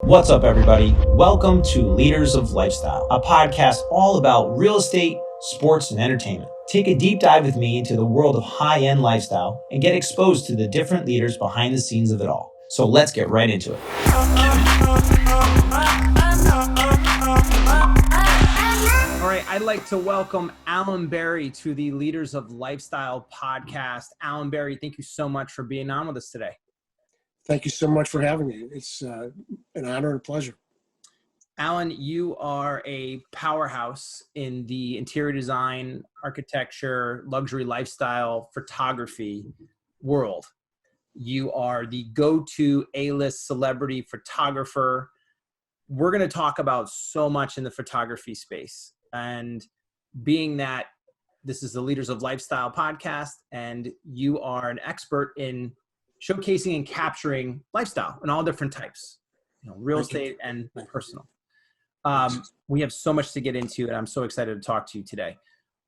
What's up, everybody? Welcome to Leaders of Lifestyle, a podcast all about real estate, sports, and entertainment. Take a deep dive with me into the world of high-end lifestyle and get exposed to the different leaders behind the scenes of it all. So let's get right into it. All right, I'd like to welcome Alan Berry to the Leaders of Lifestyle podcast. Alan Berry, thank you so much for being on with us today. Thank you so much for having me. It's an honor and a pleasure. Alan, you are a powerhouse in the interior design, architecture, luxury lifestyle, photography world. You are the go-to A-list celebrity photographer. We're going to talk about so much in the photography space. And being that this is the Leaders of Lifestyle podcast, and you are an expert in showcasing and capturing lifestyle in all different types, real estate and personal. We have so much to get into, and I'm so excited to talk to you today.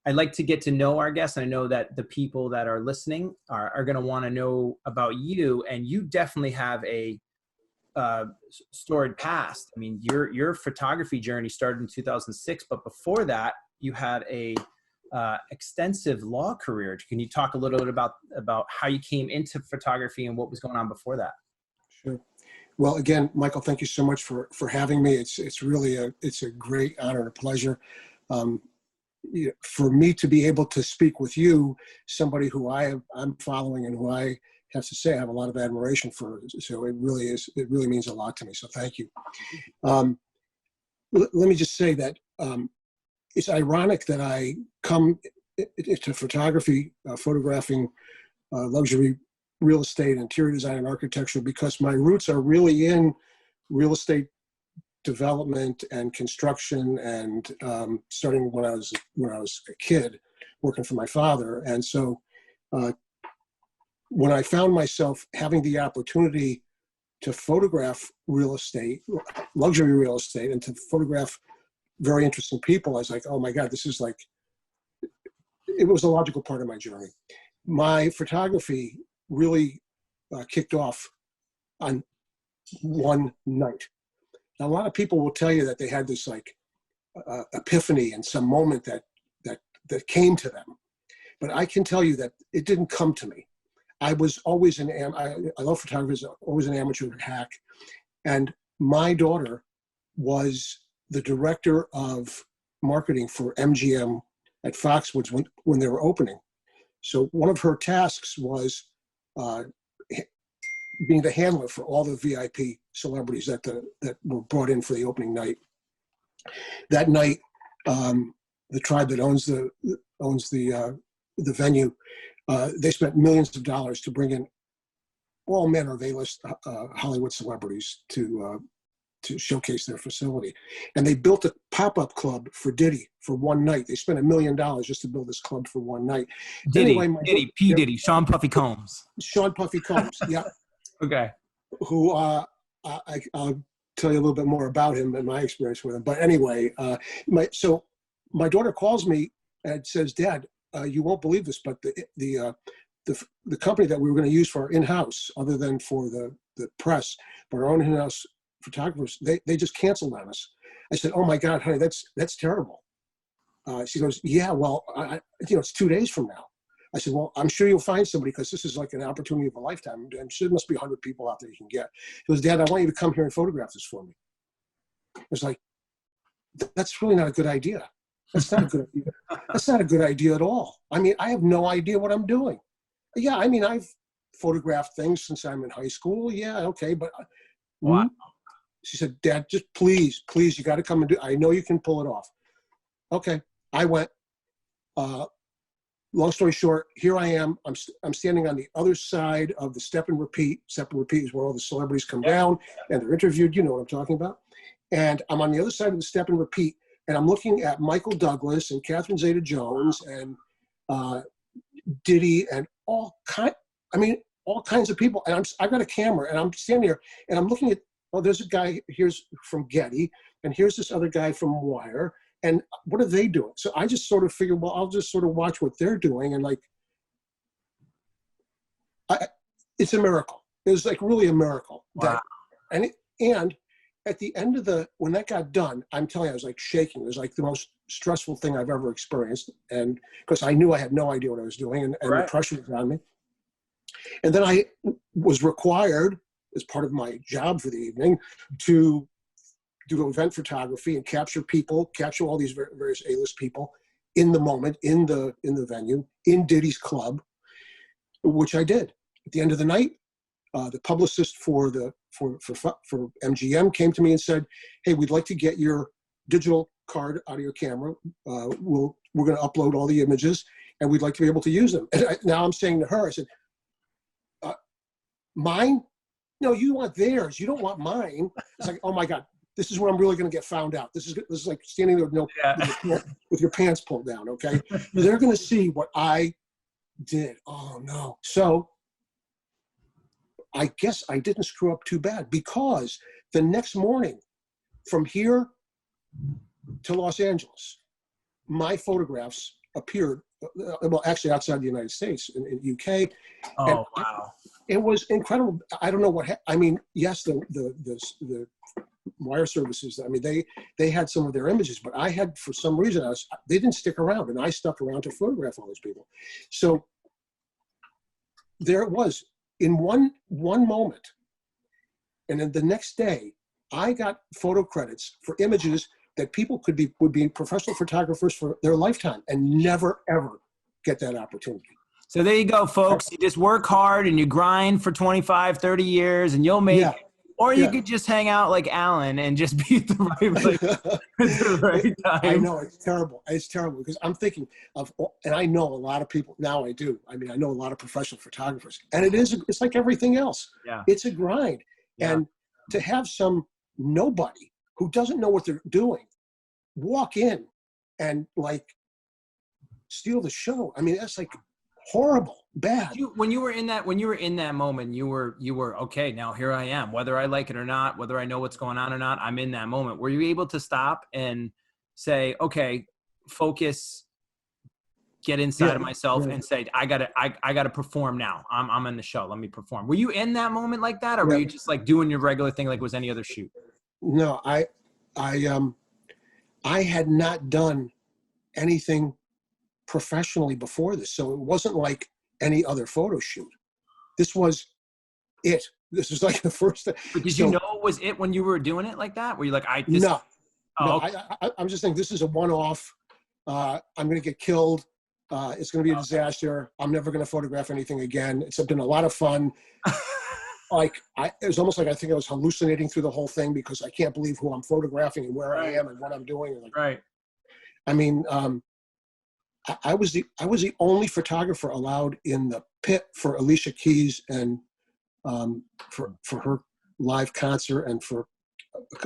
I'd like to get to know our guests. I know that the people that are listening are going to want to know about you, and you definitely have a storied past. I mean, your photography journey started in 2006, but before that, you had a extensive law career. Can you talk a little bit about how you came into photography and what was going on before that? Sure. Well, again, Michael, thank you so much for having me. It's really a great honor and a pleasure. For me to be able to speak with you, somebody who I'm following and who I have to say I have a lot of admiration for. So it really means a lot to me. So thank you. Let me just say that it's ironic that I come into photography, photographing luxury real estate, interior design, and architecture, because my roots are really in real estate development and construction, and starting when I was a kid, working for my father. And so when I found myself having the opportunity to photograph real estate, luxury real estate, and to photograph very interesting people, I was like, oh my God, this is like, it was a logical part of my journey. My photography really kicked off on one night. Now, a lot of people will tell you that they had this like epiphany in some moment that came to them. But I can tell you that it didn't come to me. I was always I love photography, always an amateur hack. And my daughter was the director of marketing for MGM at Foxwoods when they were opening. So one of her tasks was being the handler for all the VIP celebrities that were brought in for the opening night. That night, the tribe that owns the venue, they spent millions of dollars to bring in all manner of A-list Hollywood celebrities to showcase their facility. And they built a pop-up club for Diddy for one night. They spent $1 million just to build this club for one night. Diddy, Diddy, Sean Puffy Combs. Sean Puffy Combs, yeah. Okay. Who, I'll tell you a little bit more about him and my experience with him. But anyway, so my daughter calls me and says, Dad, you won't believe this, but the company that we were going to use for our in-house, other than for the press, but our own in-house photographers, they just canceled on us. I said, oh my God, honey, that's terrible. She goes, yeah, well, it's 2 days from now. I said, well, I'm sure you'll find somebody, because this is like an opportunity of a lifetime. I'm sure there must be 100 people out there you can get. He goes, Dad, I want you to come here and photograph this for me. I was like, that's really not a good idea. That's not a good idea. That's not a good idea at all. I mean, I have no idea what I'm doing. Yeah, I mean, I've photographed things since I'm in high school. Yeah, okay, but wow. She said, Dad, just please, you got to come and do. I know you can pull it off. Okay, I went. Long story short, here I am. I'm standing on the other side of the step and repeat. Step and repeat is where all the celebrities come down and they're interviewed. You know what I'm talking about. And I'm on the other side of the step and repeat, and I'm looking at Michael Douglas and Catherine Zeta-Jones and Diddy and all kinds of people. And I've got a camera, and I'm standing here, and I'm looking at, oh, there's a guy here's from Getty, and here's this other guy from Wire, and what are they doing? So I just sort of figured, well, I'll just sort of watch what they're doing, and like, it's a miracle. It was like really a miracle. Wow. And at the end of when that got done, I'm telling you, I was like shaking. It was like the most stressful thing I've ever experienced. And because I knew I had no idea what I was doing, and the pressure was on me. And then I was required, as part of my job for the evening, to do event photography and capture all these various A-list people in the moment, in the venue, in Diddy's club, which I did. At the end of the night, the publicist for MGM came to me and said, "Hey, we'd like to get your digital card out of your camera. We're going to upload all the images, and we'd like to be able to use them." And now I'm saying to her, I said, "Mine? No, you want theirs. You don't want mine." It's like, oh my God, this is where I'm really going to get found out. This is like standing there with your pants pulled down. Okay, they're going to see what I did. Oh no. So I guess I didn't screw up too bad, because the next morning, from here to Los Angeles, my photographs appeared, well, actually outside the United States, in UK. Oh, wow. It was incredible. I don't know what, I mean, yes, the wire services, I mean, they had some of their images, but I had, for some reason, they didn't stick around, and I stuck around to photograph all those people. So there it was. In one moment, and then the next day, I got photo credits for images that people would be professional photographers for their lifetime and never ever get that opportunity. So there you go, folks. You just work hard and you grind for 25, 30 years, and you'll make it. Or you could just hang out like Alan and just be at the right place at the right time. I know, it's terrible. It's terrible, because I'm thinking of, and I know a lot of people, now I do. I mean, I know a lot of professional photographers, and it's like everything else. Yeah. It's a grind. Yeah. And to have some nobody who doesn't know what they're doing walk in and like steal the show. I mean, that's like horrible, bad. When you were in that moment, you were okay. Now here I am, whether I like it or not, whether I know what's going on or not, I'm in that moment. Were you able to stop and say, okay, focus, get inside of myself, and say, I gotta perform now. I'm in the show. Let me perform. Were you in that moment like that, or were you just like doing your regular thing like it was any other shoot? No, I had not done anything professionally before this, so it wasn't like any other photo shoot. This was it. This was like the first thing. But did you know it was it when you were doing it like that? Were you like, no, I'm just saying, this is a one-off. I'm going to get killed. It's going to be a disaster. I'm never going to photograph anything again. It's been a lot of fun. It was almost like I think I was hallucinating through the whole thing, because I can't believe who I'm photographing and where I am and what I'm doing. Right. I mean, I was the only photographer allowed in the pit for Alicia Keys and for her live concert, and for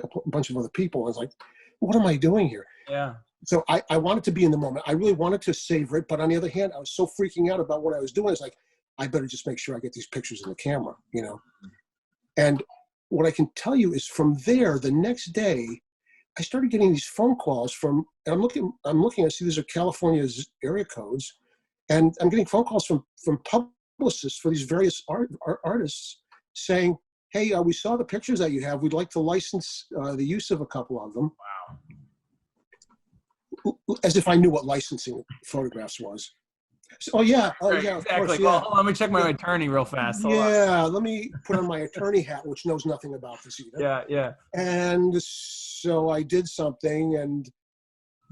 a bunch of other people. I was like, what am I doing here? Yeah. So I wanted to be in the moment. I really wanted to savor it, but on the other hand, I was so freaking out about what I was doing. It's like, I better just make sure I get these pictures in the camera, you know? And what I can tell you is, from there, the next day, I started getting these phone calls from, and I'm looking, I see these are California's area codes, and I'm getting phone calls from publicists for these various artists saying, hey, we saw the pictures that you have. We'd like to license the use of a couple of them. Wow. As if I knew what licensing photographs was. So, oh yeah, exactly. Of course, well, hold on, let me check my attorney real fast. Hold on. Let me put on my attorney hat, which knows nothing about this either. Yeah. And so I did something, and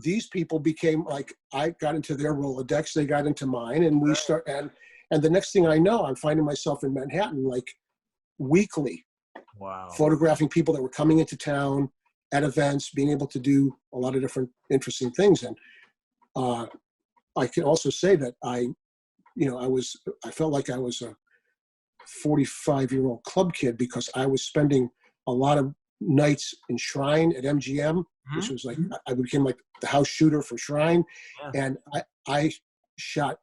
these people became like, I got into their Rolodex, they got into mine, and we start, and the next thing I know, I'm finding myself in Manhattan like weekly. Wow. Photographing people that were coming into town at events, being able to do a lot of different interesting things. And I can also say that I felt like I was a 45-year-old club kid, because I was spending a lot of nights in Shrine at MGM, which was like, I became like the house shooter for Shrine. And I shot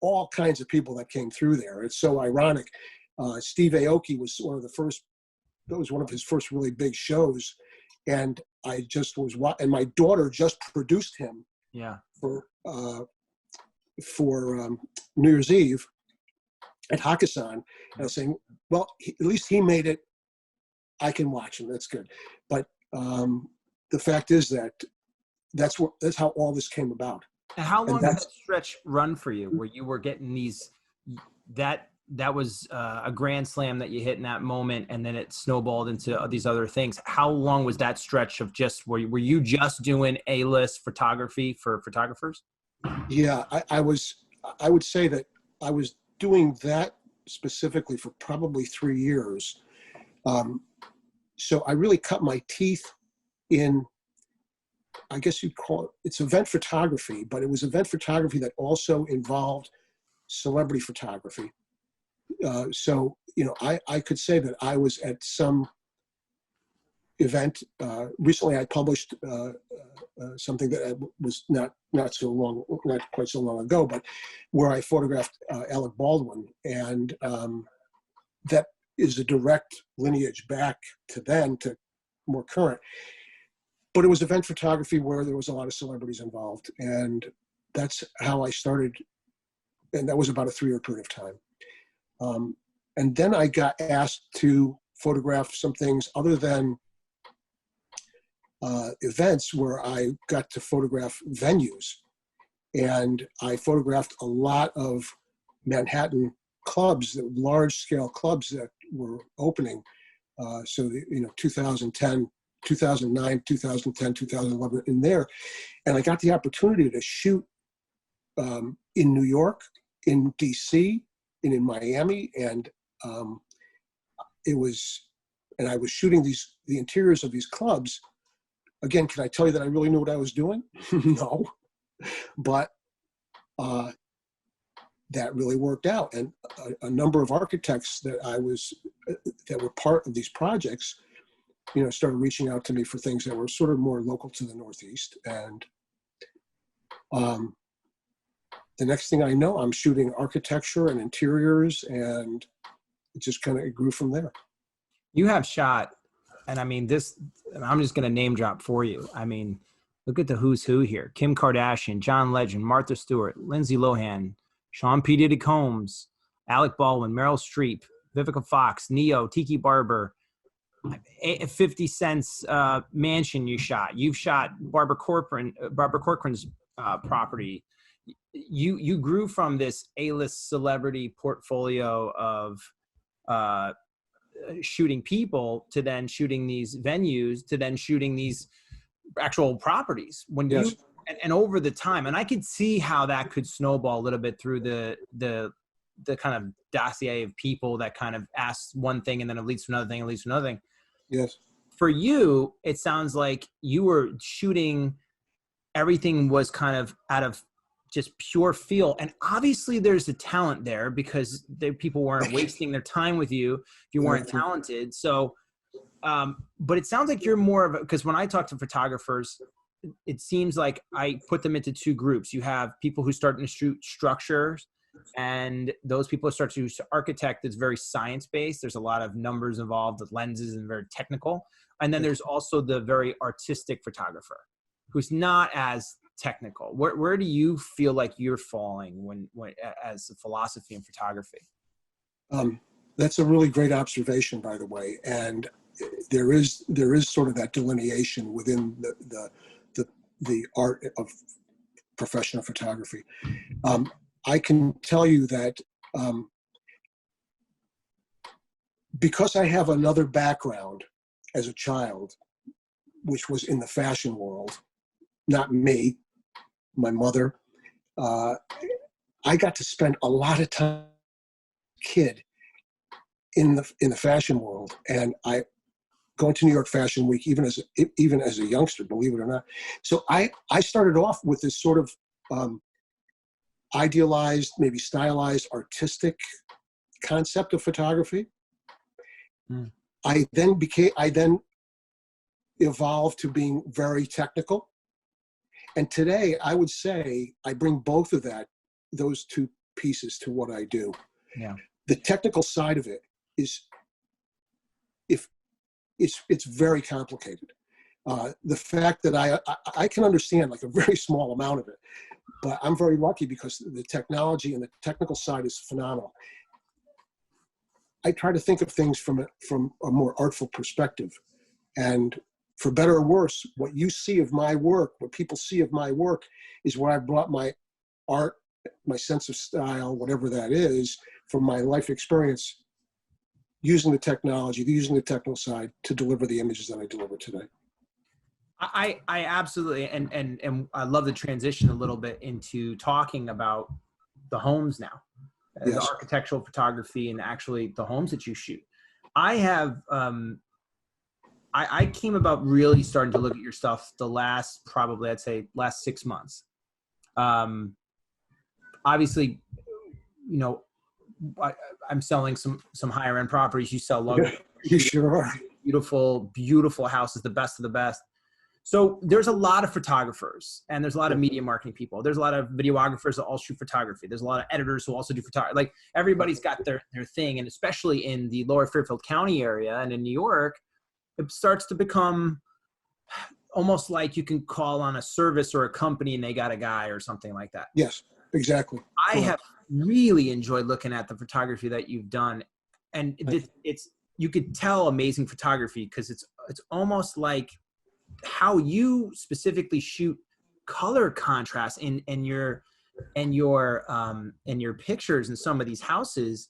all kinds of people that came through there. It's so ironic. Steve Aoki was one of his first really big shows. And I just was, and my daughter just produced him for New Year's Eve at Hakkasan. And I was saying, well, at least he made it. I can watch him. That's good. But the fact is that that's how all this came about. And how And long did that stretch run for you, where you were getting these, that was a grand slam that you hit in that moment, and then it snowballed into these other things? How long was that stretch of just, were you just doing A-list photography for photographers? Yeah, I would say that I was doing that specifically for probably 3 years. So I really cut my teeth in, I guess you'd call it's event photography, but it was event photography that also involved celebrity photography. So, I could say that I was at some event. Recently, I published something that was not quite so long ago, but where I photographed Alec Baldwin, and that is a direct lineage back to then to more current. But it was event photography where there was a lot of celebrities involved, and that's how I started. And that was about a 3-year period of time. And then I got asked to photograph some things other than events, where I got to photograph venues. And I photographed a lot of Manhattan clubs, large scale clubs that were opening. 2010, 2009, 2010, 2011 in there. And I got the opportunity to shoot in New York, in DC, and in Miami. And I was shooting the interiors of these clubs. Again, can I tell you that I really knew what I was doing? No, but that really worked out. And a number of architects that were part of these projects, started reaching out to me for things that were sort of more local to the Northeast. And the next thing I know, I'm shooting architecture and interiors, and it just kind of grew from there. You have shot, and I mean, I'm just going to name drop for you. I mean, look at the who's who here: Kim Kardashian, John Legend, Martha Stewart, Lindsay Lohan, Sean P. Diddy Combs, Alec Baldwin, Meryl Streep, Vivica Fox, Neo, Tiki Barber, 50 Cent's mansion you shot. You've shot Barbara Corcoran's property. You grew from this A-list celebrity portfolio of shooting people to then shooting these venues to then shooting these actual properties. Yes. And over the time, and I could see how that could snowball a little bit through the kind of dossier of people that kind of asks one thing and then it leads to another thing, it leads to another thing. Yes. For you, it sounds like you were shooting, everything was kind of out of just pure feel. And obviously there's a talent there, because people weren't wasting their time with you if you weren't talented. So, but it sounds like you're more of because when I talk to photographers, it seems like I put them into 2 groups. You have people who start to shoot structures, and those people start to architect that's very science-based. There's a lot of numbers involved with lenses and very technical. And then there's also the very artistic photographer who's not as technical. Where do you feel like you're falling when as a philosophy in photography? That's a really great observation, by the way. And there is sort of that delineation within the art of professional photography. I can tell you that because I have another background as a child, which was in the fashion world, not me, my mother, I got to spend a lot of time kid in the fashion world, and I going to New York Fashion Week even as a youngster, believe it or not. So I started off with this sort of idealized, maybe stylized, artistic concept of photography. I then evolved to being very technical. And today I would say I bring both of those 2 pieces to what I do. Yeah. The technical side of it is, it's very complicated. The fact that I can understand like a very small amount of it, but I'm very lucky because the technology and the technical side is phenomenal. I try to think of things from a more artful perspective. And for better or worse, what you see of my work, what people see of my work, is where I brought my art, my sense of style, whatever that is, from my life experience, using the technology, using the technical side to deliver the images that I deliver today. I absolutely, and I love the transition a little bit into talking about the homes now, Yes. the architectural photography, and actually the homes that you shoot. I have, I came about really starting to look at your stuff the last, probably I'd say last 6 months. Obviously, you know, I'm selling some higher end properties. You sell luxury. You sure are. Beautiful, beautiful houses, the best of the best. So there's a lot of photographers, and there's a lot of media marketing people. There's a lot of videographers that all shoot photography. There's a lot of editors who also do photography. Like, everybody's got their thing. And especially in the lower Fairfield County area and in New York, it starts to become almost like you can call on a service or a company and they got a guy or something like that. Yes, exactly. I have really enjoyed looking at the photography that you've done. And you could tell amazing photography, because it's almost like how you specifically shoot color contrast in your pictures in some of these houses.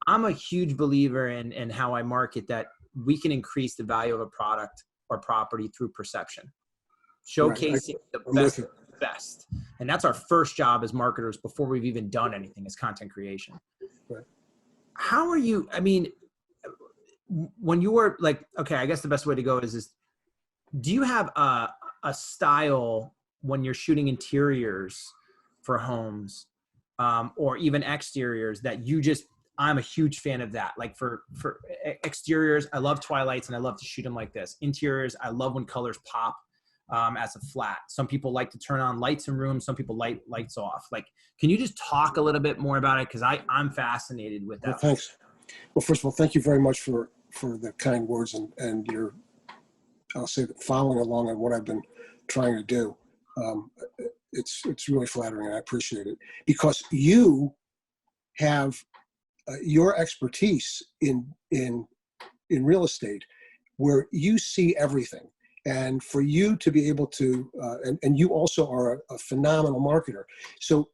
I'm a huge believer in how I market that we can increase the value of a product or property through perception, showcasing the best. And that's our first job as marketers before we've even done anything, is content creation. Right. How are you, I mean, when you were like, okay, I guess the best way to go is do you have a style when you're shooting interiors for homes, or even exteriors, that you just, I'm a huge fan of that. Like for exteriors, I love twilights and I love to shoot them like this. Interiors, I love when colors pop as a flat. Some people like to turn on lights in rooms. Some people lights off. Like, can you just talk a little bit more about it? Because I'm fascinated with that. Well, thanks. Well, first of all, thank you very much for the kind words and your, I'll say, following along on what I've been trying to do. It's really flattering, and I appreciate it, because you have your expertise in real estate, where you see everything, and for you to be able to, and you also are a phenomenal marketer. So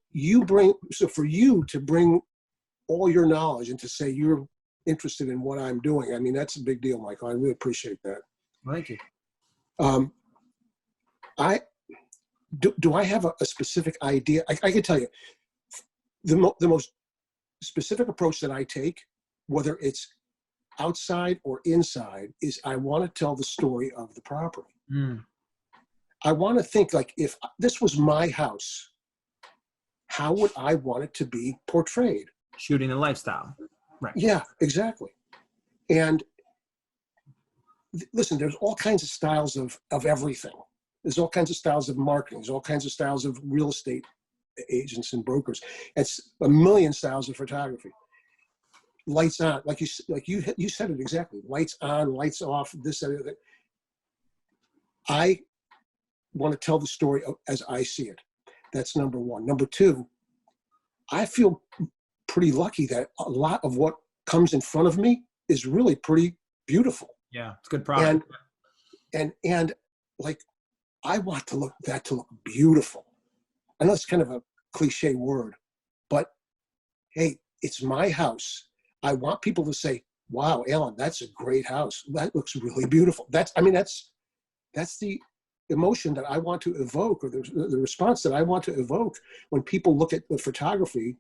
for you to bring all your knowledge and to say you're interested in what I'm doing, I mean, that's a big deal, Michael. I really appreciate that. Thank you. Do I have a specific idea? I can tell you the most specific approach that I take, whether it's outside or inside, is I want to tell the story of the property. I want to think, like, if this was my house, how would I want it to be portrayed? Shooting the lifestyle. Right. Yeah, exactly. And listen, there's all kinds of styles of everything. There's all kinds of styles of marketing. There's all kinds of styles of real estate agents and brokers. It's a million styles of photography. Lights on, like you said it exactly. Lights on, lights off, this, that, that. I want to tell the story as I see it. That's number one. Number two, I feel pretty lucky that a lot of what comes in front of me is really pretty beautiful. Yeah, it's a good product. And like, I want that to look beautiful. I know it's kind of a cliche word, but hey, it's my house. I want people to say, wow, Alan, that's a great house. That looks really beautiful. That's the emotion that I want to evoke, or the response that I want to evoke when people look at the photography,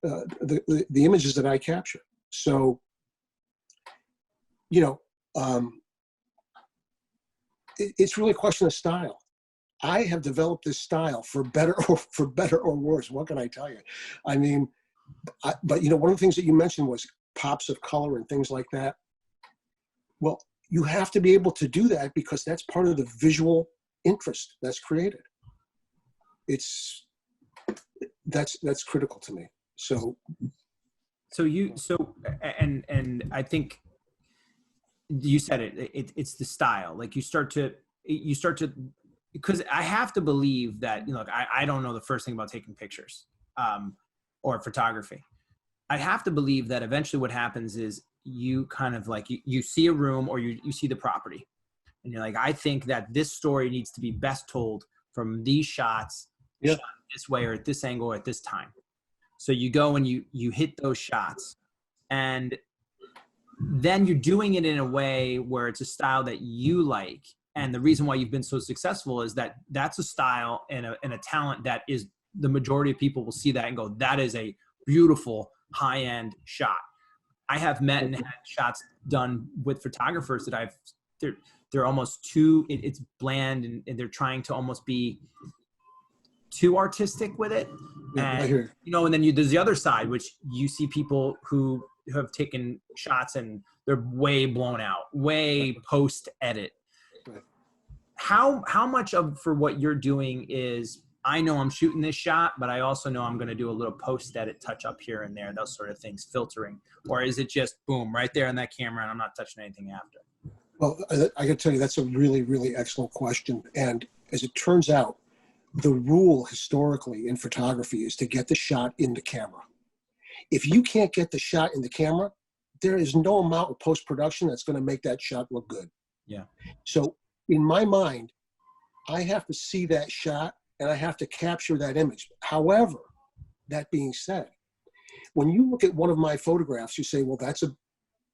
the images that I capture. So, it's really a question of style. I have developed this style for better or worse. What can I tell you? I mean, but one of the things that you mentioned was pops of color and things like that. Well, you have to be able to do that, because that's part of the visual interest that's created. That's critical to me. So and I think you said it's the style. Like you start to, because I have to believe that, I don't know the first thing about taking pictures or photography. I have to believe that eventually what happens is you kind of like, you see a room, or you see the property, and you're like, I think that this story needs to be best told from these shots, Yeah. shot this way or at this angle or at this time. So you go and you hit those shots, and then you're doing it in a way where it's a style that you like. And the reason why you've been so successful is that that's a style and a talent that is, the majority of people will see that and go, that is a beautiful high-end shot. I have met and had shots done with photographers that they're almost too, it's bland, and they're trying to almost be too artistic with it. Yeah, And, and then there's the other side, which you see people who have taken shots and they're way blown out, way post edit. Right. How much of, for what you're doing is, I know I'm shooting this shot, but I also know I'm going to do a little post edit touch up here and there, those sort of things, filtering, or is it just boom right there on that camera and I'm not touching anything after? Well, I got to tell you, that's a really, really excellent question. And as it turns out, the rule historically in photography is to get the shot in the camera. If you can't get the shot in the camera, there is no amount of post-production that's going to make that shot look good. Yeah. So in my mind, I have to see that shot and I have to capture that image. However, that being said, when you look at one of my photographs, you say, well, that's a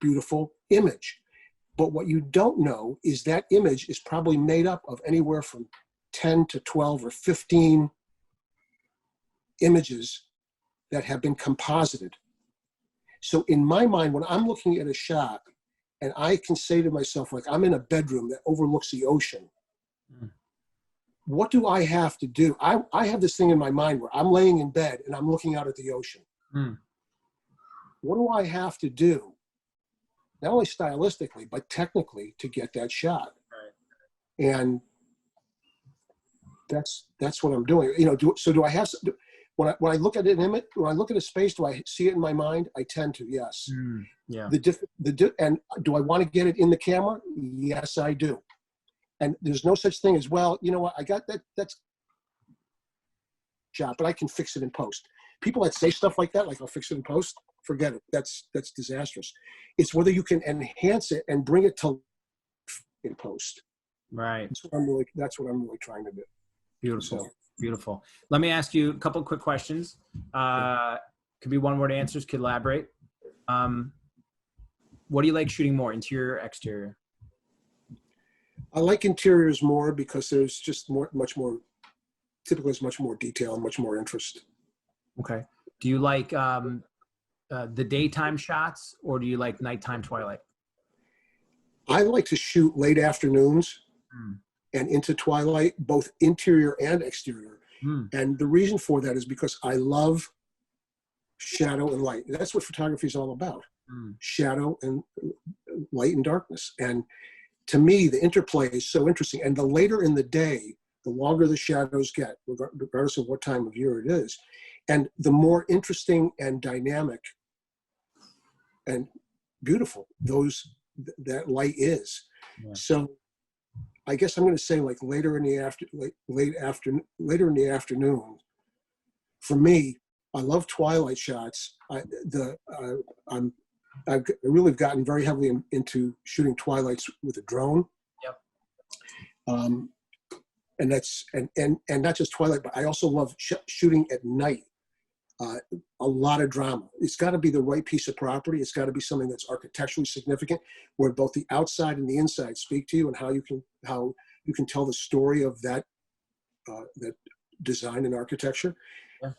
beautiful image. But what you don't know is that image is probably made up of anywhere from 10 to 12 or 15 images that have been composited. So in my mind, when I'm looking at a shot and I can say to myself, like, I'm in a bedroom that overlooks the ocean, what do I have to do? I have this thing in my mind where I'm laying in bed and I'm looking out at the ocean. What do I have to do? Not only stylistically, but technically, to get that shot. Right. And that's what I'm doing. Do I have, when I look at an image, when I look at a space, do I see it in my mind? I tend to, yes. Yeah. And do I want to get it in the camera? Yes, I do. And there's no such thing as, well, you know what, I got that's shot, but I can fix it in post. People that say stuff like that, like, I'll fix it in post, forget it. That's disastrous. It's whether you can enhance it and bring it to in post. Right. That's what I'm really trying to do. Beautiful. So, beautiful. Let me ask you a couple of quick questions. Could be one word answers, could elaborate. What do you like shooting more, interior or exterior? I like interiors more because there's just much more detail and much more interest. Okay. Do you like the daytime shots, or do you like nighttime twilight? I like to shoot late afternoons and into twilight, both interior and exterior. And the reason for that is because I love shadow and light. That's what photography is all about. Shadow and light and darkness. And to me, the interplay is so interesting. And the later in the day, the longer the shadows get, regardless of what time of year it is. And the more interesting and dynamic and beautiful that light is. Yeah. So I guess I'm going to say, like, later in the afternoon. For me, I love twilight shots. I've really gotten very heavily into shooting twilights with a drone. Yep. And that's and not just twilight, but I also love shooting at night. A lot of drama. It's got to be the right piece of property. It's got to be something that's architecturally significant, where both the outside and the inside speak to you, and how you can tell the story of that design and architecture. Yeah.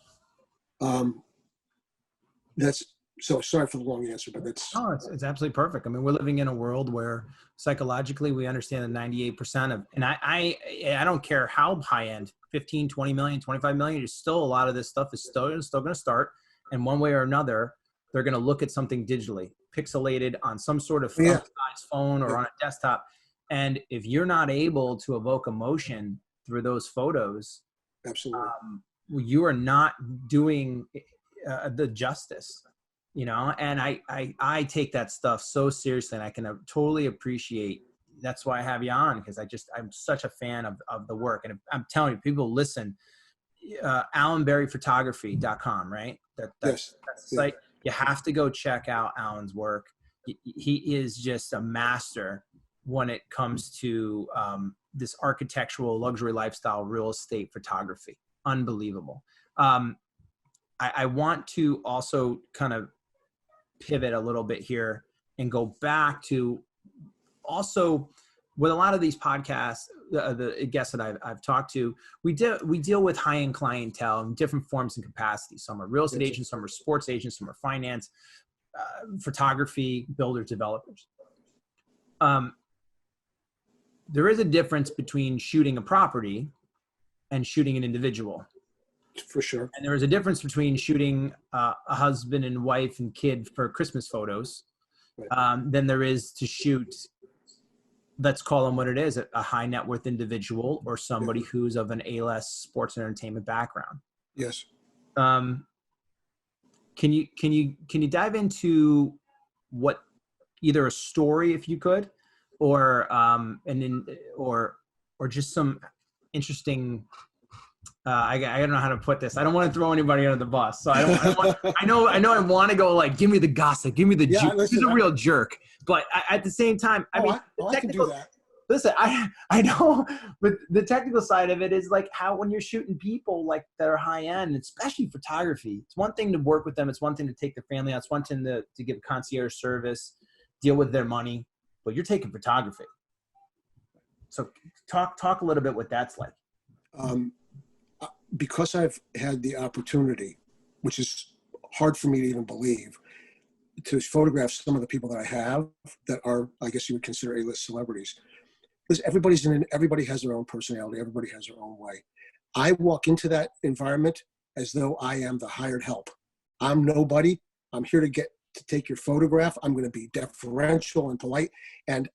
That's so. Sorry for the long answer, but that's. No, it's absolutely perfect. I mean, we're living in a world where psychologically we understand that 98% of, and I don't care how high end, 15, 20 million, 25 million, there's still a lot of this stuff is still going to start. And one way or another, they're going to look at something digitally, pixelated on some sort of phone or on a desktop. And if you're not able to evoke emotion through those photos, absolutely, you are not doing the justice, and I take that stuff so seriously, and I can totally appreciate. That's why I have you on, because I'm such a fan of the work. And I'm telling you, people listen, AlanBerryPhotography.com, right? That's the site. You have to go check out Alan's work. He is just a master when it comes to this architectural luxury lifestyle real estate photography. Unbelievable. I want to also kind of pivot a little bit here and go back to also with a lot of these podcasts, the guests that I've talked to, we deal with high-end clientele in different forms and capacities. Some are real estate agents, some are sports agents, some are finance, photography, builders, developers. There is a difference between shooting a property and shooting an individual. For sure. And there is a difference between shooting a husband and wife and kid for Christmas photos than there is to shoot, let's call them what it is, a high net worth individual or somebody who's of an A-list sports and entertainment background. Yes. Can you dive into what either a story, if you could, or or just some interesting. I don't know how to put this. I don't want to throw anybody under the bus. So I know I want to go like, give me the gossip, give me the juice. He's a real jerk. But at the same time, I can do that. Listen, I know, but the technical side of it is like how when you're shooting people like that are high end, especially photography, it's one thing to work with them. It's one thing to take their family out. It's one thing to give concierge service, deal with their money, but you're taking photography. So talk a little bit what that's like. Because I've had the opportunity, which is hard for me to even believe, to photograph some of the people that I have that are, I guess you would consider A-list celebrities. Because everybody has their own personality. Everybody has their own way. I walk into that environment as though I am the hired help. I'm nobody. I'm here to take your photograph. I'm going to be deferential and polite. And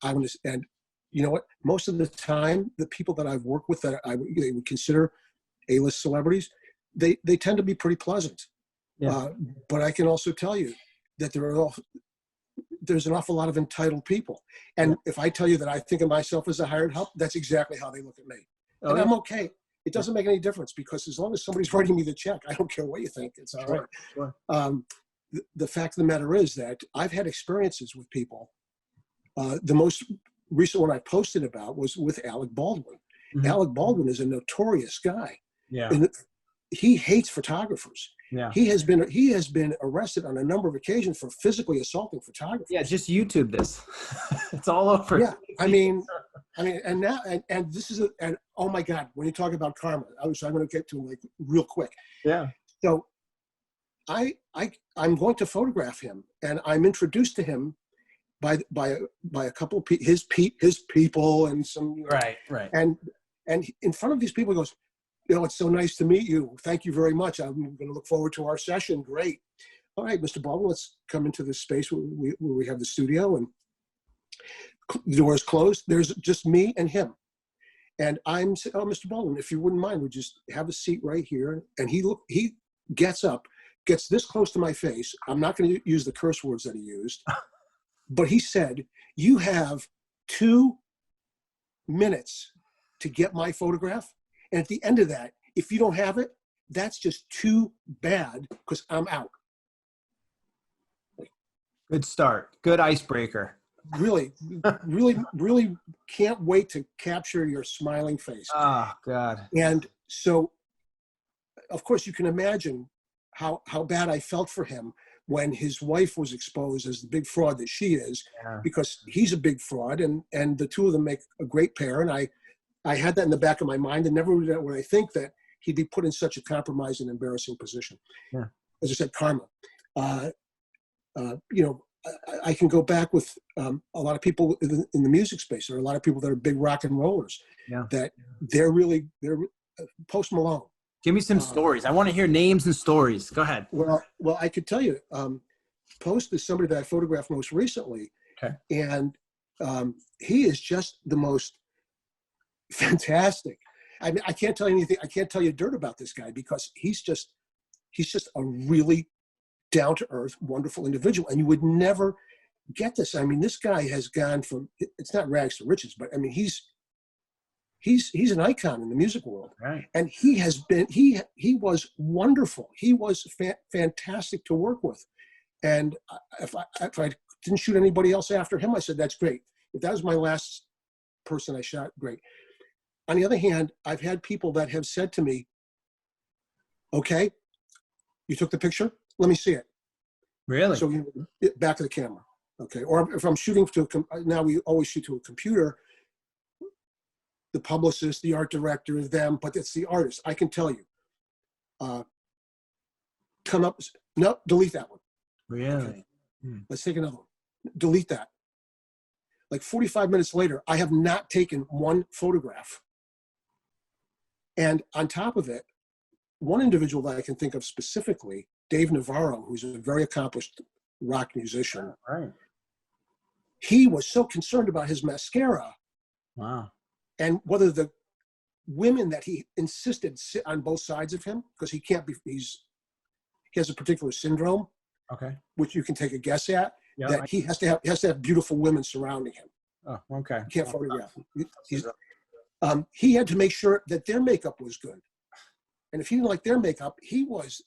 you know what? Most of the time, the people that I've worked with that they would consider A-list celebrities, they tend to be pretty pleasant. Yeah. But I can also tell you that there's an awful lot of entitled people. And if I tell you that I think of myself as a hired help, that's exactly how they look at me. And I'm okay. It doesn't make any difference because as long as somebody's writing me the check, I don't care what you think. It's all right. Sure. The fact of the matter is that I've had experiences with people. The most recent one I posted about was with Alec Baldwin. Mm-hmm. Alec Baldwin is a notorious guy. Yeah. And he hates photographers. Yeah. He has been arrested on a number of occasions for physically assaulting photographers. Yeah, just YouTube this. It's all over. Yeah. I mean, and now, and this is and oh my God, when you talk about karma, I'm going to get to him like real quick. Yeah. So I'm going to photograph him, and I'm introduced to him by a couple of his people and some right. And in front of these people, he goes, it's so nice to meet you. Thank you very much. I'm going to look forward to our session. Great. All right, Mr. Baldwin, let's come into this space where we have the studio, and the door is closed. There's just me and him. And I'm saying, oh, Mr. Baldwin, if you wouldn't mind, we'd just have a seat right here. And he gets up, gets this close to my face. I'm not going to use the curse words that he used, but he said, you have 2 minutes to get my photograph. And at the end of that, if you don't have it, that's just too bad because I'm out. Good start. Good icebreaker. Really can't wait to capture your smiling face. Oh, God. And so, of course, you can imagine how bad I felt for him when his wife was exposed as the big fraud that she is, because he's a big fraud, and the two of them make a great pair. And I had that in the back of my mind, and never would I think that he'd be put in such a compromised and embarrassing position. Yeah. As I said, karma. I can go back with a lot of people in the music space. There are a lot of people that are big rock and rollers. Yeah. That they're Post Malone. Give me some stories. I want to hear names and stories. Go ahead. Well, I could tell you. Post is somebody that I photographed most recently, and he is just the most fantastic. I mean, I can't tell you anything. I can't tell you dirt about this guy because he's just a really down-to-earth, wonderful individual. And you would never get this. I mean, this guy has gone from, it's not rags to riches, but I mean, he's an icon in the music world. Right. And he was wonderful. He was fantastic to work with. And if I didn't shoot anybody else after him, I said, that's great. If that was my last person I shot, great. On the other hand, I've had people that have said to me, okay, you took the picture? Let me see it. Really? So back to the camera. Okay. Or if I'm shooting now we always shoot to a computer, the publicist, the art director, them, but it's the artist. I can tell you, come up, no, delete that one. Really? Okay. Let's take another one. Delete that. Like 45 minutes later, I have not taken one photograph. And on top of it, one individual that I can think of specifically, Dave Navarro, who's a very accomplished rock musician. Right. He was so concerned about his mascara. Wow. And whether the women that he insisted sit on both sides of him, because he can't be, he has a particular syndrome, okay, which you can take a guess at, yeah, that he has to have beautiful women surrounding him. Oh, okay. He can't photograph him. He had to make sure that their makeup was good. And if he didn't like their makeup, he was,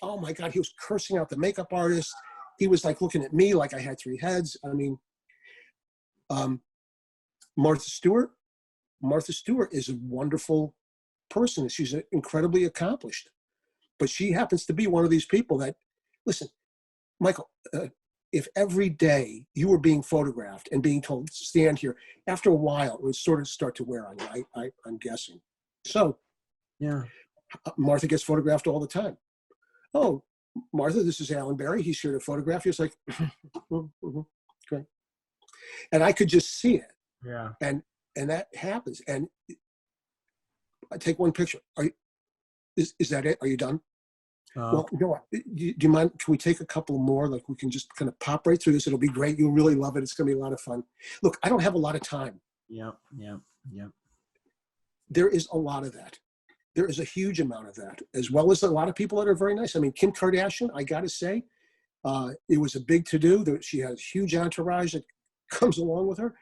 oh my God, he was cursing out the makeup artist. He was like looking at me like I had three heads. I mean, Martha Stewart is a wonderful person. She's incredibly accomplished, but she happens to be one of these people that, listen, Michael, if every day you were being photographed and being told, stand here, after a while, it would sort of start to wear on you, I'm guessing. So yeah, Martha gets photographed all the time. Oh, Martha, this is Alan Berry. He's here to photograph you. It's like, okay. And I could just see it. Yeah. And that happens. And I take one picture. Is that it? Are you done? Well, you know what? Do you mind? Can we take a couple more? Like we can just kind of pop right through this. It'll be great. You'll really love it. It's going to be a lot of fun. Look, I don't have a lot of time. Yep. There is a lot of that. There is a huge amount of that, as well as a lot of people that are very nice. I mean, Kim Kardashian, I got to say, it was a big to-do. She has a huge entourage that comes along with her.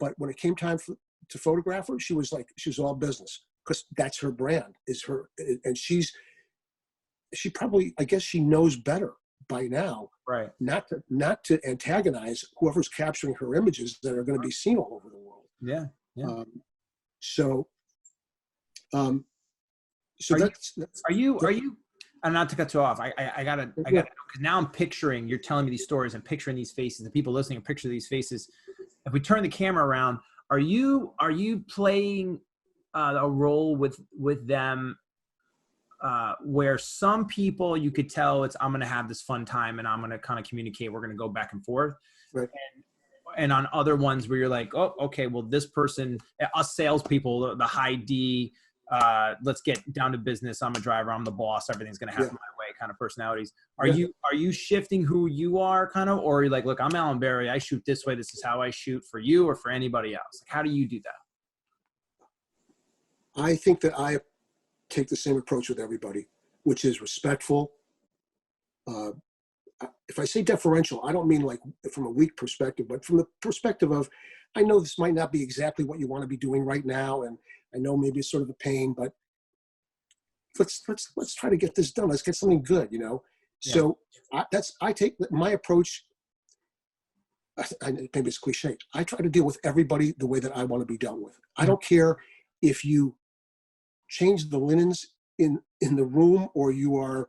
But when it came time to photograph her, she was all business, because that's her brand, and she probably, I guess she knows better by now, right? Not to antagonize whoever's capturing her images that are going to be seen all over the world. Yeah. So are you and not to cut you off, I gotta because now I'm picturing, you're telling me these stories and picturing these faces, and people listening are picturing these faces. If we turn the camera around, are you playing a role with them where some people you could tell I'm going to have this fun time and I'm going to kind of communicate, we're going to go back and forth, right? And on other ones where you're like, oh, okay, well, this person, us salespeople, the high D, let's get down to business. I'm a driver. I'm the boss. Everything's going to happen my way kind of personalities. Are you shifting who you are kind of, or are you like, look, I'm Alan Berry. I shoot this way. This is how I shoot for you or for anybody else. Like, how do you do that? I think that I take the same approach with everybody, which is respectful. If I say deferential, I don't mean like from a weak perspective, but from the perspective of, I know this might not be exactly what you want to be doing right now, and I know maybe it's sort of a pain, but let's try to get this done. Let's get something good, you know. Yeah. So I take my approach. Maybe it's cliche. I try to deal with everybody the way that I want to be dealt with. I don't care if you change the linens in the room or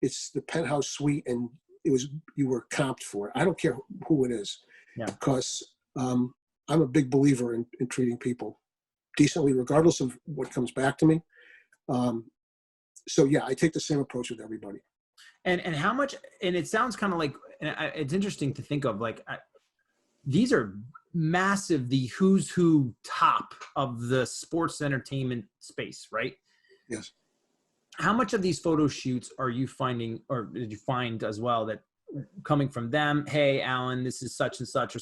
it's the penthouse suite and you were comped for it. I don't care who it is, because I'm a big believer in treating people decently, regardless of what comes back to me. So yeah, I take the same approach with everybody. And how much? And it sounds kind of like, and it's interesting to think of, like, these are massive, the who's who top of the sports entertainment space, right? Yes. How much of these photo shoots are you finding, or did you find as well, that coming from them, hey, Alan, this is such and such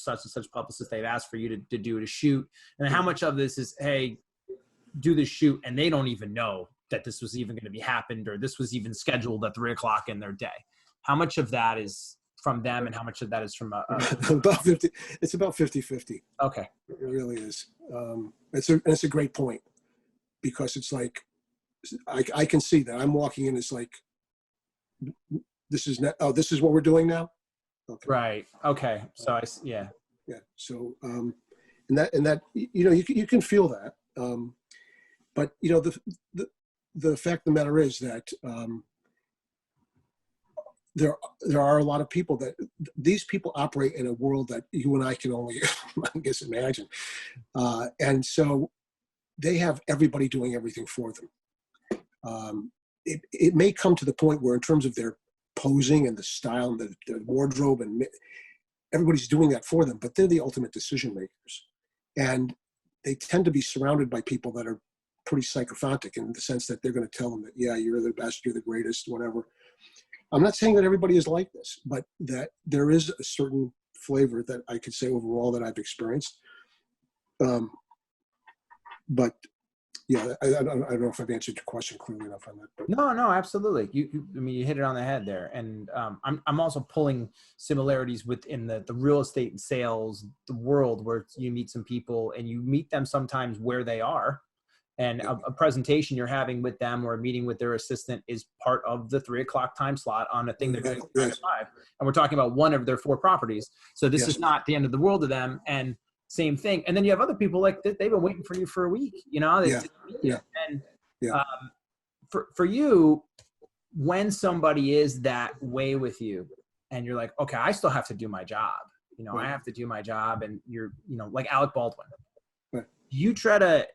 publicist, they've asked for you to do a shoot? And how much of this is, hey, do the shoot, and they don't even know that this was even going to be happened, or this was even scheduled at 3:00 in their day? How much of that is from them, and how much of that is from about 50? It's about 50-50. Okay. It really is. It's a great point, because it's like, I can see that I'm walking in, it's like, this is what we're doing now. Okay. Right. Okay. So yeah. So and that you can feel that. But the fact of the matter is that there are a lot of people that these people operate in a world that you and I can only, I guess, imagine, and so they have everybody doing everything for them. It may come to the point where, in terms of their posing and the style and the wardrobe, and everybody's doing that for them, but they're the ultimate decision makers, and they tend to be surrounded by people that are pretty psychophantic in the sense that they're going to tell them that, yeah, you're the best, you're the greatest, whatever. I'm not saying that everybody is like this, but that there is a certain flavor that I could say overall that I've experienced. But yeah, I don't know if I've answered your question clearly enough on that. But. No, absolutely. I mean, you hit it on the head there. And I'm also pulling similarities within the real estate and sales, the world, where you meet some people and you meet them sometimes where they are. And a presentation you're having with them or a meeting with their assistant is part of the 3 o'clock time slot on a thing they're doing at 5. And we're talking about one of their 4 properties. So this is not the end of the world to them. And same thing. And then you have other people like they've been waiting for you for a week, And for you, when somebody is that way with you and you're like, okay, I still have to do my job. I have to do my job. And you're, like Alec Baldwin, you try to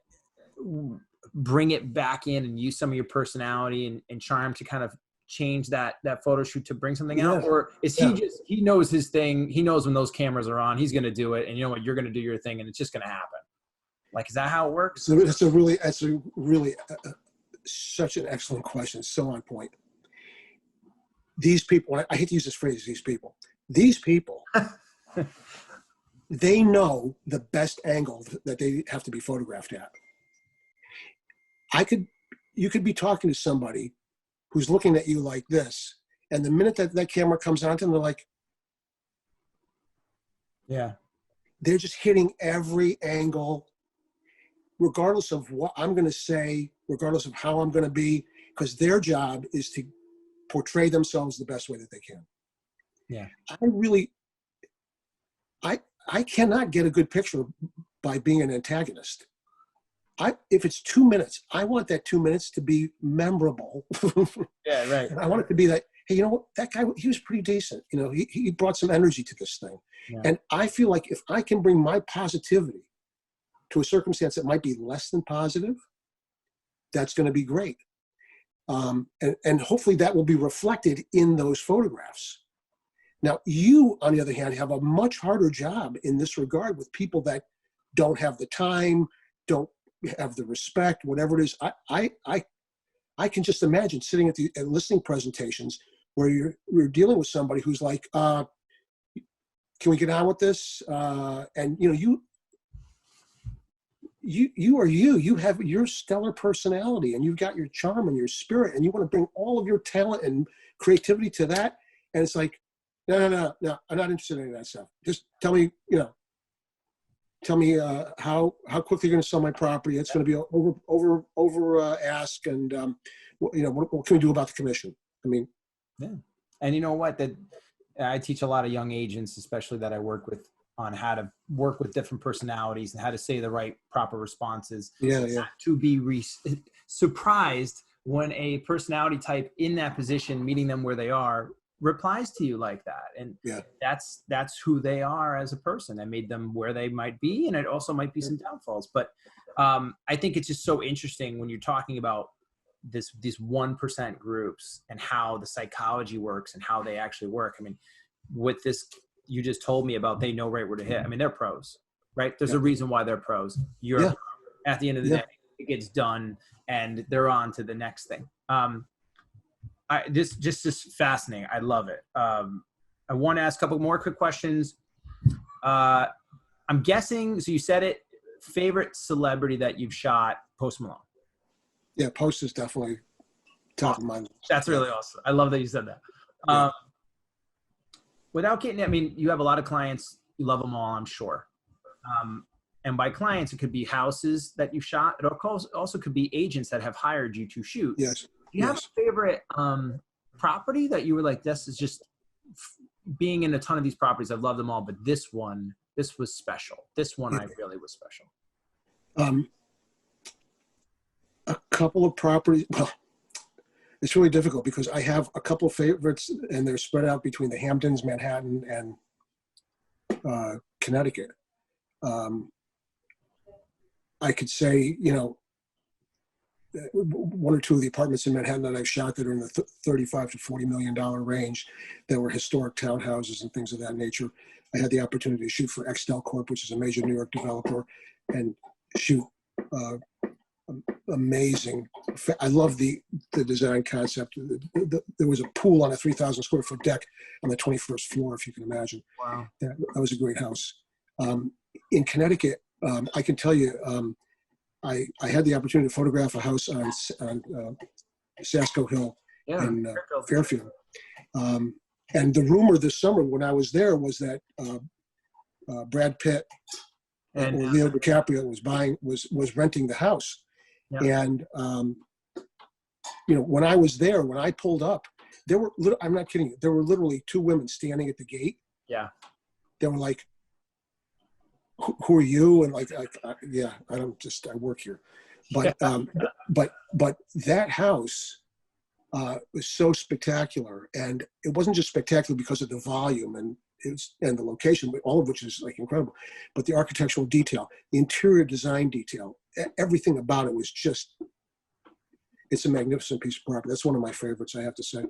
bring it back in and use some of your personality and charm to kind of change that photo shoot to bring something out? Or is he knows his thing, he knows when those cameras are on, he's going to do it, and you know what, you're going to do your thing and it's just going to happen? Like, is that how it works? So that's a really such an excellent question. So on point. These people, I hate to use this phrase, these people, they know the best angle that they have to be photographed at. You could be talking to somebody who's looking at you like this, and the minute that camera comes on to them, they're like, they're just hitting every angle, regardless of what I'm going to say, regardless of how I'm going to be, because their job is to portray themselves the best way that they can. Yeah. I cannot get a good picture by being an antagonist. If it's 2 minutes, I want that 2 minutes to be memorable. Yeah, right. And I want it to be that, hey, you know what, that guy, he was pretty decent. He brought some energy to this thing. Yeah. And I feel like if I can bring my positivity to a circumstance that might be less than positive, that's going to be great. And hopefully that will be reflected in those photographs. Now, you, on the other hand, have a much harder job in this regard with people that don't have the time, don't have the respect, whatever it is. I can just imagine sitting at listing presentations where you're dealing with somebody who's like, can we get on with this? And you have your stellar personality, and you've got your charm and your spirit, and you want to bring all of your talent and creativity to that. And it's like, no, I'm not interested in any of that stuff. Just tell me, how quickly you're going to sell my property. It's going to be over ask, and what can we do about the commission? I mean, yeah. And you know what? That I teach a lot of young agents, especially that I work with, on how to work with different personalities and how to say the right proper responses. Not to be surprised when a personality type in that position, meeting them where they are, replies to you like that. And that's who they are as a person. That made them where they might be. And it also might be some downfalls. But I think it's just so interesting when you're talking about these 1% groups and how the psychology works and how they actually work. I mean, with this, you just told me about, they know right where to hit. I mean, they're pros, right? There's a reason why they're pros. You're a pro. At the end of the day, it gets done and they're on to the next thing. This just is fascinating. I love it. I want to ask a couple more quick questions. I'm guessing, so you said it, favorite celebrity that you've shot, Post Malone. Yeah, Post is definitely top of mind. That's really awesome. I love that you said that. Without getting, I mean, you have a lot of clients, you love them all, I'm sure. And by clients, it could be houses that you've shot. It also could be agents that have hired you to shoot. Yes. Do you have a favorite property that you were like, this is just, being in a ton of these properties, I've loved them all, but this one this was special. This one, I really was special. A couple of properties. Well, it's really difficult because I have a couple of favorites, and they're spread out between the Hamptons, Manhattan, and Connecticut. I could say, you know, one or two of the apartments in Manhattan that I've shot that are in the $35 to $40 million range, that were historic townhouses and things of that nature. I had the opportunity to shoot for Extel Corp, which is a major New York developer, and shoot amazing. I love the design concept. There was a pool on a 3,000 square foot deck on the 21st floor, if you can imagine. Wow. That was a great house. In Connecticut, I can tell you, I had the opportunity to photograph a house on Sasco Hill in Fairfield. And the rumor this summer when I was there was that Brad Pitt or Leo DiCaprio was renting the house. Yeah. And, you know, when I was there, when I pulled up, there were, I'm not kidding you, there were literally two women standing at the gate. Yeah. They were like, who are you? And like, yeah, I work here. But, but that house was so spectacular. And it wasn't just spectacular because of the volume and the location, but all of which is like incredible. But the architectural detail, the interior design detail, everything about it was just, it's a magnificent piece of property. That's one of my favorites, I have to say.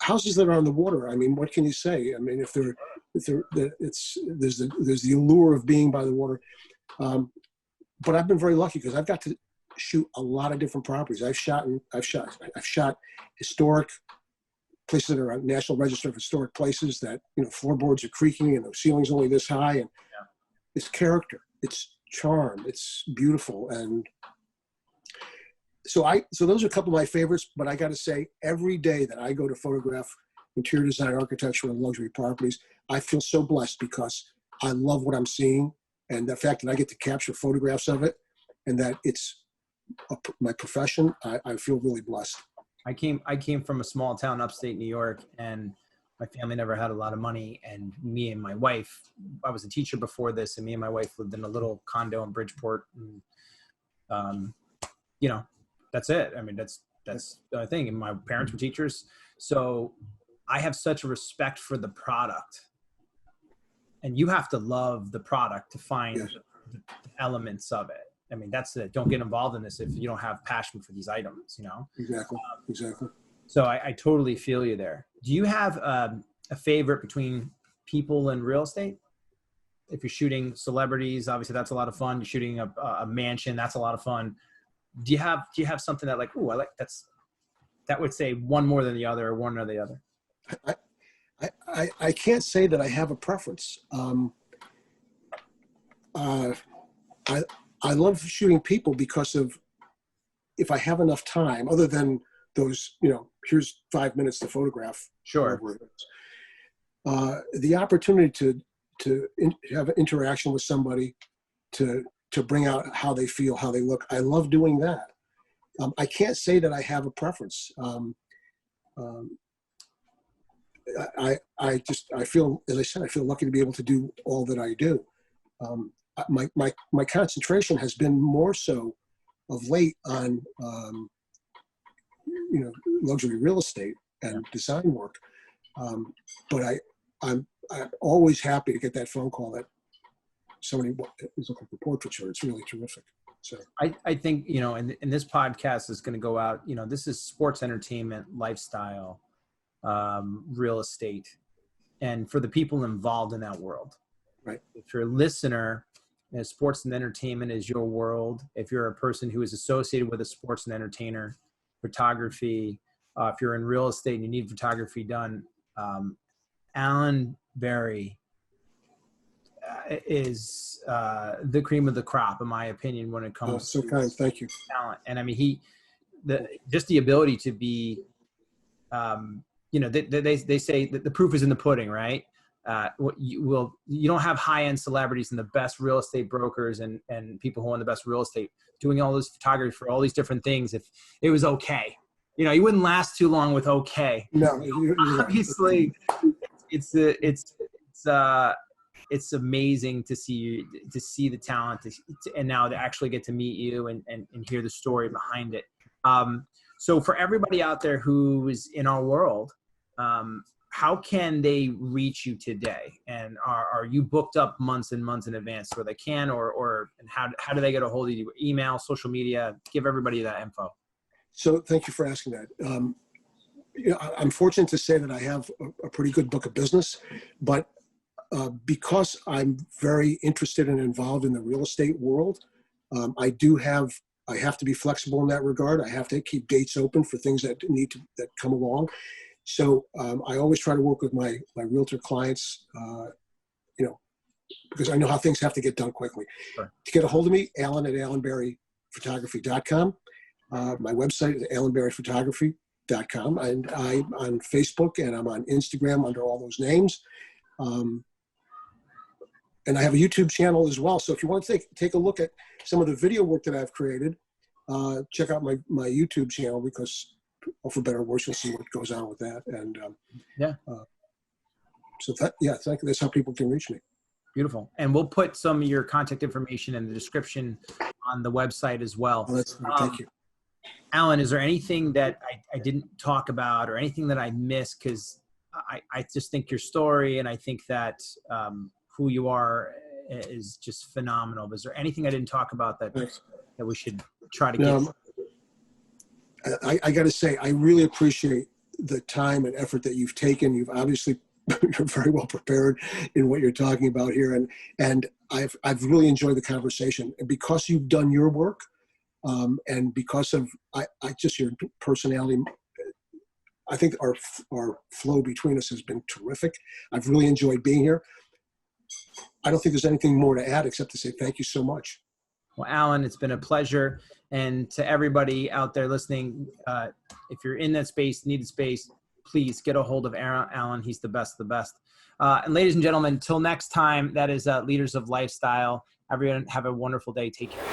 Houses that are on the water, I mean, what can you say? I mean, there's the allure of being by the water. But I've been very lucky because I've got to shoot a lot of different properties. I've shot historic places that are on National Register of Historic Places that, you know, floorboards are creaking and the ceiling's only this high, and it's character, it's charm, it's beautiful. And so those are a couple of my favorites, but I got to say, every day that I go to photograph interior design, architecture, and luxury properties, I feel so blessed because I love what I'm seeing, and the fact that I get to capture photographs of it, and that it's my profession. I feel really blessed. I came from a small town upstate New York, and my family never had a lot of money. And me and my wife, I was a teacher before this, and me and my wife lived in a little condo in Bridgeport. And, you know, that's it. I mean, that's the thing. And my parents were teachers. So I have such a respect for the product, and you have to love the product to find the elements of it. I mean, that's it. Don't get involved in this if you don't have passion for these items, you know? Exactly. Exactly. So I totally feel you there. Do you have a favorite between people and real estate? If you're shooting celebrities, obviously that's a lot of fun. You're shooting a mansion, that's a lot of fun. Do you have something that like, ooh, I like that would say one more than the other, or one or the other? I can't say that I have a preference. I love shooting people because of, if I have enough time, other than those, you know, here's 5 minutes to photograph. Sure. The opportunity to have an interaction with somebody, to bring out how they feel, how they look. I love doing that. I can't say that I have a preference. I feel, as I said, I feel lucky to be able to do all that I do. My concentration has been more so of late on, you know, luxury real estate and design work. But I'm always happy to get that phone call that somebody is looking for portraiture. It's really terrific. So I think, you know, and this podcast is going to go out, you know, this is sports, entertainment, lifestyle, real estate, and for the people involved in that world. Right. If you're a listener, you know, sports and entertainment is your world. If you're a person who is associated with a sports and entertainer, photography, if you're in real estate and you need photography done, Alan Berry is the cream of the crop, in my opinion, when it comes to kind. Thank you. Talent. And I mean, just the ability to be, you know, they say that the proof is in the pudding, right? You don't have high-end celebrities and the best real estate brokers and people who own the best real estate doing all this photography for all these different things if it was okay. You know, you wouldn't last too long with okay. No, obviously, it's it's amazing to see you, to see the talent, and now to actually get to meet you and hear the story behind it. So for everybody out there who is in our world, how can they reach you today? And are you booked up months and months in advance where they can, and how do they get a hold of you? Email, social media? Give everybody that info. So thank you for asking that. I'm fortunate to say that I have a pretty good book of business, but because I'm very interested and involved in the real estate world, I have to be flexible in that regard. I have to keep gates open for things that come along. So I always try to work with my realtor clients, because I know how things have to get done quickly. Sure. To get a hold of me, Alan at allenberryphotography.com. My website is allenberryphotography.com, and I'm on Facebook and I'm on Instagram under all those names. And I have a YouTube channel as well. So if you want to take a look at some of the video work that I've created, check out my YouTube channel, because for better or worse, you'll see what goes on with that. And that's how people can reach me. Beautiful. And we'll put some of your contact information in the description on the website as well. Oh, thank you. Alan, is there anything that I didn't talk about or anything that I missed? Because I just think your story, and I think that who you are is just phenomenal. Is there anything I didn't talk about that we should try to get? I got to say, I really appreciate the time and effort that you've taken. You're very well prepared in what you're talking about here, and I've really enjoyed the conversation. And because you've done your work, and because of just your personality, I think our flow between us has been terrific. I've really enjoyed being here. I don't think there's anything more to add except to say thank you so much. Well, Alan, it's been a pleasure. And to everybody out there listening, if you're in that space, needed space, please get a hold of Alan. He's the best of the best. And ladies and gentlemen, until next time, that is Leaders of Lifestyle. Everyone have a wonderful day. Take care.